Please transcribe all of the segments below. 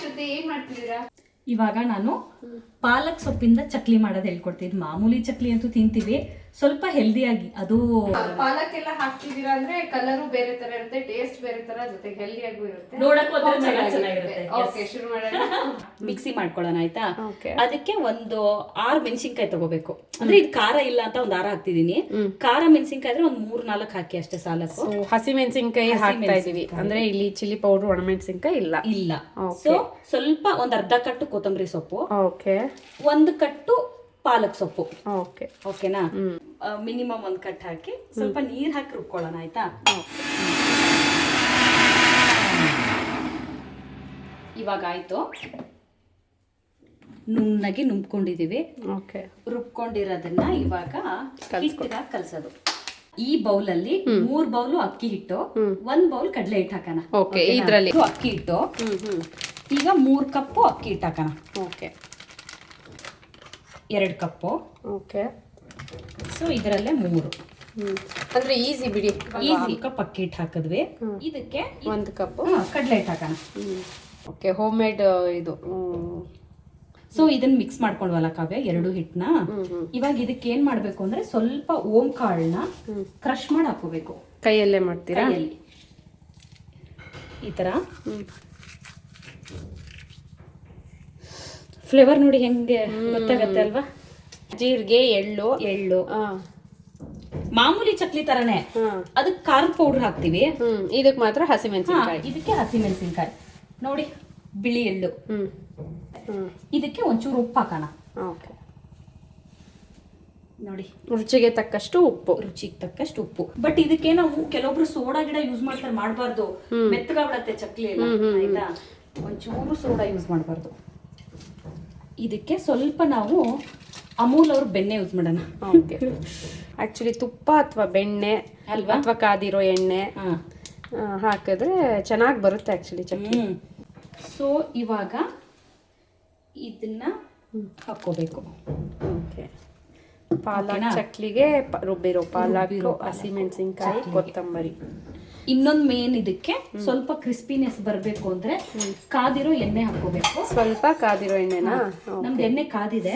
ಶ್ರುತಿ ಏನ್ ಮಾಡ್ತಿದ್ದೀರಾ? ಇವಾಗ ನಾನು ಪಾಲಕ್ ಸೊಪ್ಪಿಂದ ಚಕ್ಲಿ ಮಾಡೋದು ಹೇಳ್ಕೊಡ್ತೀನಿ. ಮಾಮೂಲಿ ಚಕ್ಲಿ ಅಂತೂ ತಿಂತೀವಿ, ಸ್ವಲ್ಪ ಹೆಲ್ದಿಯಾಗಿ. ಅದು ಪಾಲಕ್ ಎಲ್ಲ ಹಾಕ್ತಿದ್ದೀರಾ ಅಂದ್ರೆ ಕಲರು ಬೇರೆ ತರ ಇರುತ್ತೆ, ಟೇಸ್ಟ್ ಬೇರೆ ತರ, ಜೊತೆಗೆ ಹೆಲ್ದಿಯಾಗೂ ಇರುತ್ತೆ. ನೋಡಕ್ಕೂ ಚೆನ್ನಾಗಿರುತ್ತೆ. ಓಕೆ, ಶುರು ಮಾಡೋಣ. ಮಿಕ್ಸಿ ಮಾಡ್ಕೊಳ್ಳೋಣ ಆಯ್ತಾ. Okay. ಅದಕ್ಕೆ ಒಂದು 6 ಮೆಣಸಿನ್ಕಾಯಿ ತಗೋಬೇಕು. ಅಂದ್ರೆ ಇದು ಖಾರ ಇಲ್ಲ ಅಂತ ಒಂದು 6 ಹಾಕ್ತಿದೀನಿ. ಖಾರ ಮೆಣಸಿನ್ಕಾಯಿ ಆದ್ರೆ ಒಂದು 3-4 ಹಾಕಿ ಅಷ್ಟೇ ಸಾಲಕ್ಕೂ. ಹಸಿ ಮೆಣಸಿನ್ಕಾಯಿ ಹಾಕ್ತಾ ಇದೀವಿ ಅಂದ್ರೆ ಇಲ್ಲಿ ಚಿಲ್ಲಿ ಪೌಡರ್, ಒಣಮೆಣಸಿನ್ಕಾಯಿ ಇಲ್ಲ. ಸೊ ಸ್ವಲ್ಪ ಒಂದ್ ಅರ್ಧ ಕಟ್ಟು ಕೊತ್ತಂಬರಿ ಸೊಪ್ಪು, ಓಕೆ, 1 ಕಟ್ಟು ಪಾಲಕ್ ಸೊಪ್ಪು. ಓಕೆ, ಓಕೆನಾ? ಮಿನಿಮಮ್ 1 ಕಟ್ ಹಾಕಿ ಸ್ವಲ್ಪ ನೀರ್ ಹಾಕಿ ರುಬ್ಕೊಳ್ಳೋಣ ಆಯ್ತಾ. ಇವಾಗ ಆಯ್ತು, ನುಣ್ಣಗೆ ನುಂಬ್ಕೊಂಡಿದೀವಿ. ಓಕೆ, ರುಬ್ಕೊಂಡಿರೋದನ್ನ ಇವಾಗ ಹಿಟ್ಟಿಗೆ ಕಲ್ಸೋದು. ಈ ಬೌಲಲ್ಲಿ 3 ಬೌಲು ಅಕ್ಕಿ ಹಿಟ್ಟು, 1 ಬೌಲ್ ಕಡಲೆ ಹಿಟ್ಟು ಹಾಕೋಣ. ಓಕೆ, ಇದ್ರಲ್ಲಿ ಅಕ್ಕಿ ಹಿಟ್ಟು. ಈಗ 3 ಕಪ್ಪು ಅಕ್ಕಿ ಹಿಟ್ಟು ಹಾಕೋಣ. ಓಕೆ, 2 ಕಪ್ಪು. ಓಕೆ, ಸೊ ಇದರಲ್ಲೇ 3 ಅಂದ್ರೆ ಈಸಿ ಬಿಡಿ. ಈಸಿ ಕಪ್ ಅಕ್ಕಿ ಹಿಟ್ಟು ಹಾಕಿದ್ವಿ. ಇದಕ್ಕೆ 1 ಕಪ್ ಕಡಲೆ ಹಿಟ್ಟು ಹಾಕೋಣ. ಓಕೆ, ಹೋಮ್ ಮೇಡ್ ಇದು. ಸೊ ಇದನ್ನ ಮಿಕ್ಸ್ ಮಾಡ್ಕೊಂಡ್ವಲ್ಲ ಕಾವ್ಯ, 2 ಹಿಟ್ಟನ್ನ. ಇವಾಗ ಇದಕ್ಕೆ ಏನ್ ಮಾಡ್ಬೇಕು ಅಂದ್ರೆ ಸ್ವಲ್ಪ ಓಂ ಕಾಳನ್ನ ಕ್ರಶ್ ಮಾಡಿ ಹಾಕೋಬೇಕು. ಕೈಯಲ್ಲೇ ಮಾಡ್ತೀರಾ? ಕೈಯಲ್ಲಿ ಈ ತರ. ಫ್ಲೇವರ್ ನೋಡಿ ಹೆಂಗೆ ಗೊತ್ತಾಗತ್ತೆ ಅಲ್ವಾ? ಜೀರಿಗೆ, ಎಳ್ಳು. ಮಾಮೂಲಿ ಚಕ್ಲಿ ತರನೇ, ಅದಕ್ಕೆ ಖಾರದ ಪೌಡರ್ ಹಾಕ್ತಿವಿ. ಇದಕ್ಕೆ ಮಾತ್ರ ಹಸಿಮೆಣಸಿನಕಾಯಿ. ಇದಕ್ಕೆ ಹಸಿಮೆಣಸಿನಕಾಯಿ ನೋಡಿ, ಬಿಳಿ ಎಳ್ಳು. ಇದಕ್ಕೆ ಒಂಚೂರು ಉಪ್ಪು ಹಾಕೋಣ. ಓಕೆ, ನೋಡಿ ರುಚಿಗೆ ತಕ್ಕಷ್ಟು ಉಪ್ಪು. ರುಚಿಗೆ ತಕ್ಕಷ್ಟು ಉಪ್ಪು. ಬಟ್ ಇದಕ್ಕೆ ನಾವು ಕೆಲವೊಬ್ರು ಸೋಡಾ ಗಿಡ ಯೂಸ್ ಮಾಡ್ತಾರೆ, ಮಾಡಬಾರ್ದು, ಮೆತ್ತಗಾಗ್ಬಿಡತ್ತೆ ಚಕ್ಲಿ ಎಲ್ಲ ಆಯ್ತಾ. ಒಂಚೂರು ಸೋಡಾ ಯೂಸ್ ಮಾಡಬಾರ್ದು. ಇದಕ್ಕೆ ಸ್ವಲ್ಪ ನಾವು ಅಮೂಲ್ ಅವ್ರ ಬೆಣ್ಣೆ ಯೂಸ್ ಮಾಡೋಣ. ಓಕೆ, ಆಕ್ಚುಲಿ ತುಪ್ಪ ಅಥವಾ ಬೆಣ್ಣೆ ಅಲ್ವಾ, ಅಥವಾ ಕಾದಿರೋ ಎಣ್ಣೆ ಹಾಕಿದ್ರೆ ಚೆನ್ನಾಗಿ ಬರುತ್ತೆ ಆಕ್ಚುಲಿ ಚಕ್ಲಿ. ಸೊ ಇವಾಗ ಇದನ್ನ ಹಾಕೋಬೇಕು. ಓಕೆ, ಪಾಲಕ್ ಚಕ್ಲಿಗೆ ರುಬ್ಬಿರೋ ಪಾಲಕ್, ಹಸಿಮೆಣಸಿನಕಾಯಿ, ಕೊತ್ತಂಬರಿ. ಇನ್ನೊಂದು ಮೇನ್, ಇದಕ್ಕೆ ಸ್ವಲ್ಪ ಕ್ರಿಸ್ಪಿನೆಸ್ ಬರಬೇಕು ಅಂದ್ರೆ ಕಾದಿರೋ ಎಣ್ಣೆ ಹಾಕೋಬೇಕು. ಸ್ವಲ್ಪ ಕಾದಿರೋ ಎಣ್ಣೆನಾ? ನಮ್ದು ಎಣ್ಣೆ ಕಾದಿದೆ.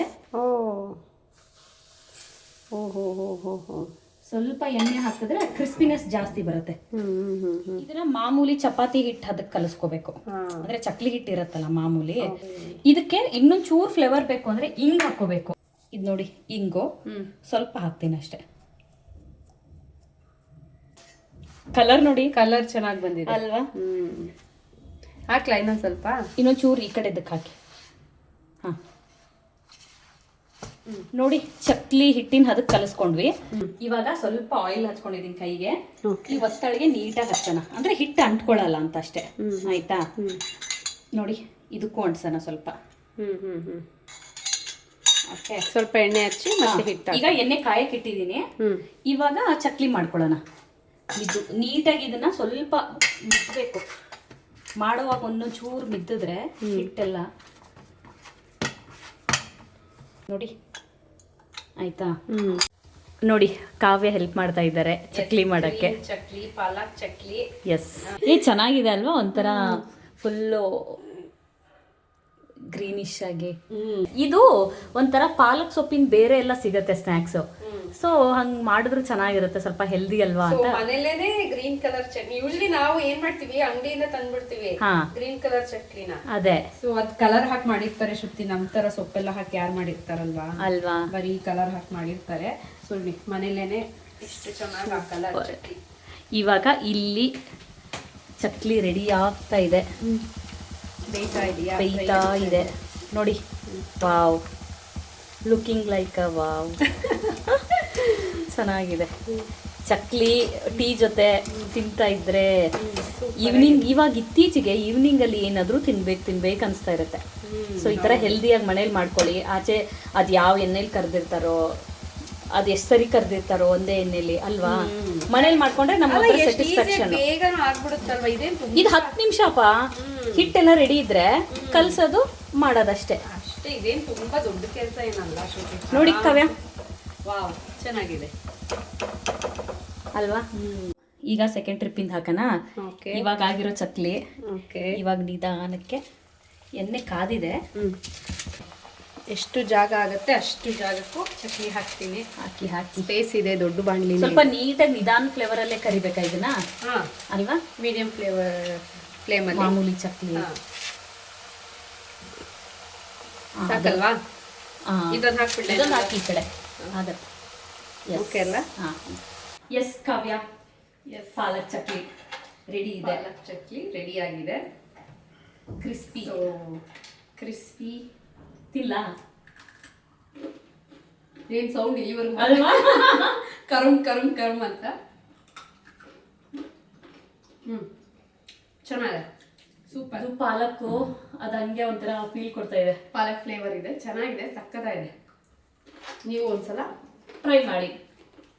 ಸ್ವಲ್ಪ ಎಣ್ಣೆ ಹಾಕಿದ್ರೆ ಕ್ರಿಸ್ಪಿನೆಸ್ ಜಾಸ್ತಿ ಬರುತ್ತೆ. ಇದನ್ನ ಮಾಮೂಲಿ ಚಪಾತಿ ಹಿಟ್ಟು ಅದಕ್ಕೆ ಕಲಿಸ್ಕೋಬೇಕು. ಅಂದ್ರೆ ಚಕ್ಲಿ ಹಿಟ್ಟು ಇರತ್ತಲ್ಲ ಮಾಮೂಲಿ, ಇದಕ್ಕೆ ಇನ್ನೊಂದ್ ಚೂರ್ ಫ್ಲೇವರ್ ಬೇಕು ಅಂದ್ರೆ ಹಿಂಗ್ ಹಾಕೋಬೇಕು. ಇದ್ ನೋಡಿ, ಹಿಂಗು ಸ್ವಲ್ಪ ಹಾಕ್ತೀನಿ ಅಷ್ಟೇ. ಕಲರ್ ನೋಡಿ, ಕಲರ್ ಚೆನ್ನಾಗಿ ಬಂದಿದೆ ಅಲ್ವಾ? ಹಾಕ್ಲಾ ಇನ್ನೊಂದ್ ಸ್ವಲ್ಪ? ಇನ್ನೊಂದ್ ಚೂರು ಈ ಕಡೆ ಇದಕ್ಕೆ ಹಾಕಿ. ನೋಡಿ, ಚಕ್ಲಿ ಹಿಟ್ಟಿನ ಅದಕ್ಕೆ ಕಲಿಸ್ಕೊಂಡ್ವಿ. ಇವಾಗ ಸ್ವಲ್ಪ ಆಯಿಲ್ ಹಚ್ಕೊಂಡಿದೀನಿ ಕೈಗೆ. ಈ ಒತ್ತಳಿಗೆ ನೀಟಾಗಿ ಹಚ್ಚೋಣ, ಅಂದ್ರೆ ಹಿಟ್ಟು ಅಂಟ್ಕೊಳ್ಳಲ್ಲ ಅಂತ ಅಷ್ಟೇ ಆಯ್ತಾ. ನೋಡಿ, ಇದಕ್ಕೂ ಅಂಟ್ಸೋಣ ಸ್ವಲ್ಪ. ಓಕೆ, ಸ್ವಲ್ಪ ಎಣ್ಣೆ ಹಚ್ಚಿ ಮತ್ತೆ ಹಿಟ್ಟು. ಈಗ ಎಣ್ಣೆ ಕಾಯಕ್ಕೆ ಇಟ್ಟಿದ್ದೀನಿ. ಇವಾಗ ಚಕ್ಲಿ ಮಾಡ್ಕೊಳ್ಳೋಣ. ಇದು ನೀಟಾಗಿ ಇದನ್ನ ಸ್ವಲ್ಪ ಮಿದ್ಬೇಕು. ಮಾಡುವಾಗ ಒಂದೊಂದು ಚೂರು ಮಿದ್ದಿದ್ರೆ ಹಿಟ್ಟೆಲ್ಲ ನೋಡಿ ಆಯ್ತಾ. ನೋಡಿ, ಕಾವ್ಯ ಹೆಲ್ಪ್ ಮಾಡ್ತಾ ಇದ್ದಾರೆ ಚಕ್ಲಿ ಮಾಡಕ್ಕೆ. ಚಕ್ಲಿ, ಪಾಲಕ್ ಚಕ್ಲಿ. ಎಸ್, ಚೆನ್ನಾಗಿದೆ ಅಲ್ವಾ? ಒಂಥರ ಫುಲ್ಲು ಗ್ರೀನಿಶ್ ಆಗಿ. ಇದು ಒಂಥರ ಪಾಲಕ್ ಸೊಪ್ಪಿನ ಬೇರೆ ಎಲ್ಲ ಸಿಗತ್ತೆ ಸ್ನ್ಯಾಕ್ಸ್. ಸೊ ಹಂಗ್ ಮಾಡಿದ್ರು ಚೆನ್ನಾಗಿರುತ್ತೆ, ಸ್ವಲ್ಪ ಹೆಲ್ದಿ ಅಲ್ವಾ ಅಂತ. ಮನೇಲೇನೆ ಗ್ರೀನ್ ಕಲರ್ ಚಟ್ನಿ ಯೂಶಲಿ ನಾವು ಏನ್ ಮಾಡ್ತೀವಿ, ಅಂಗಡಿಯಿಂದ ತಂದ್ಬಿಡ್ತೀವಿ ಗ್ರೀನ್ ಕಲರ್ ಚಟ್ನಿನ. ಅದೇ, ಸೊ ಅದ್ ಕಲರ್ ಹಾಕಿ ಮಾಡಿರ್ತಾರೆ ಶ್ರುತಿ. ನಮ್ ತರ ಸೊಪ್ಪೆಲ್ಲ ಹಾಕಿ ಯಾರು ಮಾಡಿರ್ತಾರಲ್ವಾ ಅಲ್ವಾ, ಬರೀ ಕಲರ್ ಹಾಕಿ ಮಾಡಿರ್ತಾರೆ. ಸೊ ಮನೇಲೇನೆ ಇಷ್ಟು ಚೆನ್ನಾಗಿ ಹಾಕಲ್ಲ ಚಟ್ನಿ. ಇವಾಗ ಇಲ್ಲಿ ಚಕ್ಲಿ ರೆಡಿ ಆಗ್ತಾ ಇದೆ, ಬೇಯ್ತಾ ಇದೆ ನೋಡಿ. Wow, looking like a wow. ಚೆನ್ನಾಗಿದೆ. ಚಕ್ಲಿ ಟೀ ಜೊತೆ ತಿಂತಾ ಇದ್ರೆ ಈವ್ನಿಂಗ್, ಇವಾಗ ಇತ್ತೀಚೆಗೆ ಈವ್ನಿಂಗ್ ಅಲ್ಲಿ ಏನಾದರೂ ತಿನ್ಬೇಕು ಅನಿಸ್ತಾ ಇರುತ್ತೆ. ಸೊ ಈ ಥರ ಹೆಲ್ದಿಯಾಗಿ ಮನೇಲಿ ಮಾಡ್ಕೊಳ್ಳಿ. ಆಚೆ ಅದು ಯಾವ ಎಣ್ಣೆಲಿ ಕರೆದಿರ್ತಾರೋ, ಅದು ಎಷ್ಟು ಸರಿ ಕರೆದಿರ್ತಾರೋ ಒಂದೇ ಎಣ್ಣೆಲಿ ಅಲ್ವಾ, ಮನೇಲಿ ಮಾಡ್ಕೊಂಡ್ರೆ ನಮ್ಮ ಸ್ಯಾಟಿಸ್ಫ್ಯಾಕ್ಷನ್. ಇದು 10 ನಿಮಿಷಪ್ಪ, ಹಿಟ್ಟೆಲ್ಲ ರೆಡಿ ಇದ್ರೆ ಕಲ್ಸೋದು ಮಾಡೋದಷ್ಟೇ. ಅಷ್ಟೇ, ಇದೇನು ತುಂಬಾ ದೊಡ್ಡ ಕೆಲಸ ಏನಲ್ಲ ನೋಡಿ ಕಾವ್ಯ. ವಾವ್, ಚೆನ್ನಾಗಿದೆ ಅಲ್ವಾ? ಈಗ ಸೆಕೆಂಡ್ ಟ್ರಿಪ್ಪಿಂದ ಹಾಕೋಣ. ಇವಾಗ ಆಗಿರೋ ಚಕ್ಲಿ ಇವಾಗ ನಿಧಾನಕ್ಕೆ ಎಣ್ಣೆ ಕಾದಿದೆ. ಎಷ್ಟು ಜಾಗ ಆಗುತ್ತೆ ಅಷ್ಟು ಜಾಗಕ್ಕೂ ಚಟ್ನಿ ಹಾಕ್ತೀನಿ. ಹಾಕಿ ಸ್ಪೇಸ್ ಇದೆ, ದೊಡ್ಡ ಬಾಣಲಿ. ಸ್ವಲ್ಪ ನೀಟಾಗಿ ನಿಧಾನ ಫ್ಲೇವರಲ್ಲೇ ಕರಿಬೇಕಾ ಇದನ್ನ ಅಲ್ವಾ? ಮೀಡಿಯಂ ಫ್ಲೇಮಲ್ಲಿ ಮಾಮೂಲಿ ಚಕ್ಲಿ ಸಾಕಲ್ವಾ? ಇದನ್ನ ಹಾಕ್ಬಿಡ್ಲೆ? ಇದೊಂದು ಹಾಕಿ ಈ ಕಡೆ ಆಗತ್ತೆ. ಓಕೆ ಅಲ್ಲ? ಎಸ್ ಕಾವ್ಯ, ಎಸ್ ಪಾಲಕ್ ಚಕ್ಲಿ ರೆಡಿ ಇದೆ. ಪಾಲಕ್ ಚಕ್ಲಿ ರೆಡಿ ಆಗಿದೆ. ಕ್ರಿಸ್ಪಿ ತಿಲ್ಲ ಏನ್ ಸೌಂಡ್ ಇಲ್ಲಿವರೆಗೂ ಅಲ್ವಾ? ಕರುಮ್ ಕರುಮ್ ಕರುಮ್ ಅಂತ. ಚೆನ್ನಾಗಿದೆ, ಸೂಪರ್. ಅದು ಪಾಲಕ್ಕು ಅದು ಹಂಗೆ ಒಂಥರ ಫೀಲ್ ಕೊಡ್ತಾ ಇದೆ. ಪಾಲಕ್ ಫ್ಲೇವರ್ ಇದೆ, ಚೆನ್ನಾಗಿದೆ, ಸಕ್ಕತ್ತಾಗಿದೆ. ನೀವು ಒಂದ್ಸಲ ಟ್ರೈ ಮಾಡಿ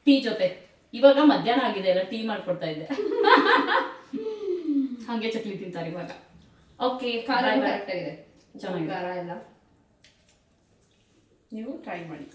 ಟೀ ಜೊತೆ. ಇವಾಗ ಮಧ್ಯಾಹ್ನ ಆಗಿದೆ ಎಲ್ಲ, ಟೀ ಮಾಡ್ಕೊಡ್ತಾ ಇದ್ದೆ. ಹಾಗೆ ಚಕ್ಲಿ ತಿಂತಾರೆ ಇವಾಗ. ಓಕೆ, ಖಾರ ಕರೆಕ್ಟ್ ಆಗಿದೆ, ಚೆನ್ನಾಗಿದೆ. ಖಾರ ಎಲ್ಲ ನೀವು ಟ್ರೈ ಮಾಡಿ.